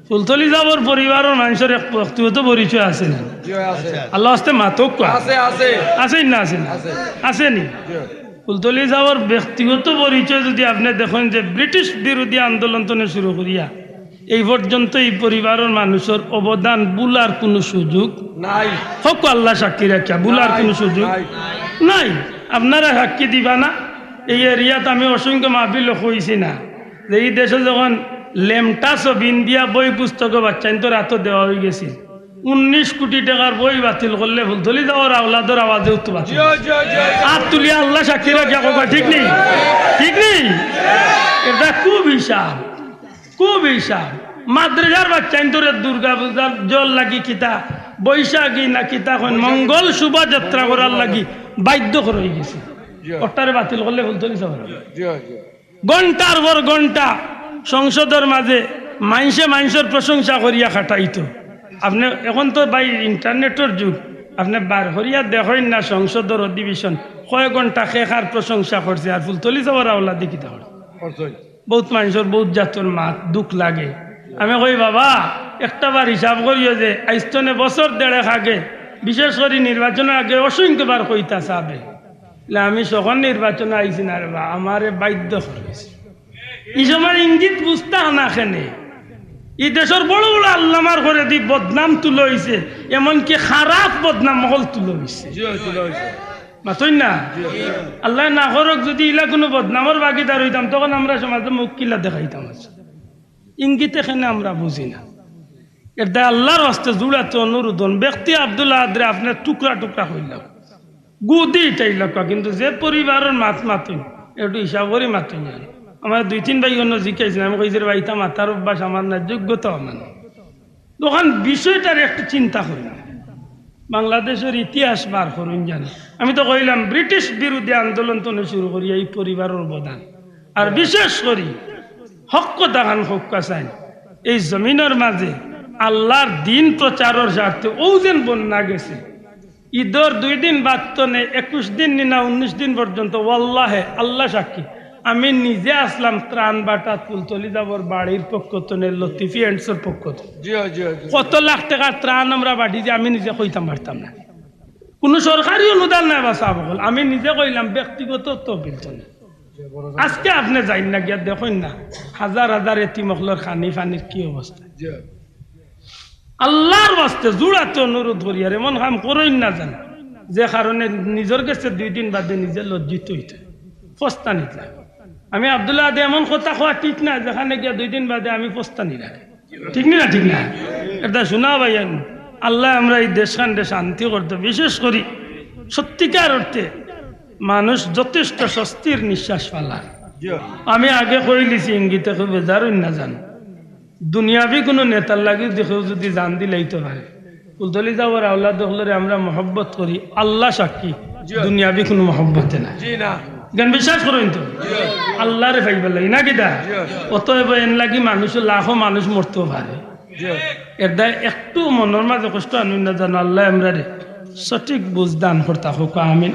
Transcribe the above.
ফুলতলি যাবর পরিবারের মানুষের এক ব্যক্তিগত পরিচয় আছে না? আল্লাহ আস্তে মাতক আছে না? আছে নি? ফুলতলি যাবর ব্যক্তিগত পরিচয় যদি আপনি দেখেন যে ব্রিটিশ বিরোধী আন্দোলন থেকে শুরু করিয়া এই পর্যন্ত এই পরিবারের মানুষের অবদান বুলার কোনো সুযোগ নাই। হোক আল্লাহ সাক্ষী রাখা, বুলার কোনো সুযোগ নাই। আপনারা সাক্ষী দিবা না? এই এরিয়াত আমি অসংখ্য মাহফিল হয়েছি না যে এই দেশে যখন লেমটা সবিন দিয়া বই পুস্তক বাচ্চাইন তো রাত দেওয়া হয়ে গেছিল, 19 কোটি টাকার বই বাতিল করলে ফুলতলি যাওয়ার আওলাদের আওয়াজে উত্তর বাতিল। আর তুলিয়া আল্লাহ সাক্ষী রাখা কথা ঠিক নেই? ঠিক নেই? এটা খুব হিসাব, খুব হিসাব। মাদ্রাসার বাচ্চাইন তোরে দুর্গা পূজার জল লাগি কিতা বৈশাখী না কিতা মঙ্গল শোভাযাত্রা করার লাগি বাধ্য করে হয়ে গেছে। ওটারে বাতিল করলে ফুলতলি যাওয়ার ঘন্টার পর ঘন্টা সংসদের মাঝে মানুষের প্রশংসা করিয়া খাটাইতো। আপনি এখন তো ভাই ইন্টারনেটের যুগ, আপনি বার করিয়া দেখেন না সংসদের অধিবেশন কয়েক ঘন্টা খেখার প্রশংসা করছে, আর ফুলতলি যাওয়ার আওলা দেখি তখন বহুত মানুষের বহুত জাতর মাত দুঃখ লাগে। আমি কই বাবা একটা বার হিসাব করিও যে আইস্তনে বছর দেড়েক আগে, বিশেষ করে নির্বাচনের আগে অসংখ্যবার কইতা চাবে আমি যখন নির্বাচনে আইছি না রে বা আমারে বাধ্য করেছে। এই সময় ইঙ্গিত বুঝতে না খেনে এই দেশের বড় বড় আল্লামার করে দি বদনাম তুলো হয়েছে, এমনকি খারাপ বদনাম মহল তুলো হয়েছে। মাতই না আল্লাহ না করক যদি ইলা কোনো বদনামর ভাগিদার হইতাম তখন আমরা সমাজে মুখ কিলা দেখাইতাম। ইঙ্গিত এখানে আমরা বুঝি না। এটা আল্লাহর হস্তে জুড়াতে অনুরোধন ব্যক্তি আব্দুল্লাহ আদরে আপনার টুকরা টুকরা হইলাম গুদি এটাই লক্ষ্য, কিন্তু যে পরিবারের মাতুই একটু হিসাব করে মাতুই না। আমার 2-3 ভাই অন্য জিজ্ঞাসা আমি কইছি ভাইটা মাতার অভ্যাস আমার না, যোগ্যতা আমার না। তখন বিষয়টার একটু চিন্তা করলাম, বাংলাদেশের ইতিহাস বার করুন জানি। আমি তো কইলাম ব্রিটিশ বিরোধী আন্দোলন তো শুরু করি এই পরিবারের অবদান, আর বিশেষ করি হক দাগান হক্কা চাই এই জমিনের মাঝে আল্লাহর দিন প্রচারের স্বার্থে ও যেন বন্যা গেছে। ঈদের 2 দিন বাদ তো নেই, 21 দিন না 19 দিন পর্যন্ত ওয়াল্লাহে আল্লাহ সাক্ষী আমি নিজে আসলাম ত্রাণ বাটা ফুলতলি যাবর বাড়ির পক্ষ তো লতিফি এন্ডসের পক্ষ তো কত লাখ টাকার ত্রাণ আমরা বাড়ি যে আমি নিজে কইতাম পারতাম না। কোনো সরকারি অনুদান নাই বা চাপ হল, আমি নিজে কইলাম ব্যক্তিগত তহবিল তো নেই। আজকে আপনি যাইন না গিয়া দেখেন না হাজার হাজার এতিমখলর খানি ফানির কি অবস্থা। আল্লাহর বাস্তে জুড়াতে অনুরোধ করি আর এমন কাম করেন না জান যে কারণে নিজের কাছে 2 দিন বাদে নিজে লজ্জিত হইতে ফস্তানি লাগে। আমি আব্দুল্লাহ আদে এমন কথা কোয়া ঠিক না যেখানে গিয়া 2 দিন বাদে আমি ফস্তানি লাগে, ঠিক না? ঠিক না? এটা শোনা ভাই আল্লাহ আমরা এই দেশখানটা শান্তি করতে, বিশেষ করি সত্যিকার অর্থে মানুষ যথেষ্ট স্বস্তির নিঃশ্বাস ফেলা। আমি আগে কইলিছি ইঙ্গিতে খুব বেজারই না জান দুনিয়াবি কোনো নেতার লাগে দেখেও যদি জান দিলেইতে পারে ফুলতলি যাওয়ার আওলাদ হলরে আমরা মহব্বত করি, আল্লাহ সাক্ষী দুনিয়াবি কোনো মহব্বতে না। জ্ঞান বিশ্বাস করেন তো আল্লাহরে ফাইবার লাগে না কিটা? অতএব এন লাগি মানুষ লাখো মানুষ মরতেও পারে, এটা একটু মনের মাঝে কষ্ট আনুন না জানো। আল্লাহ আমরা সঠিক বুঝ দান করতা হোক, আমিন।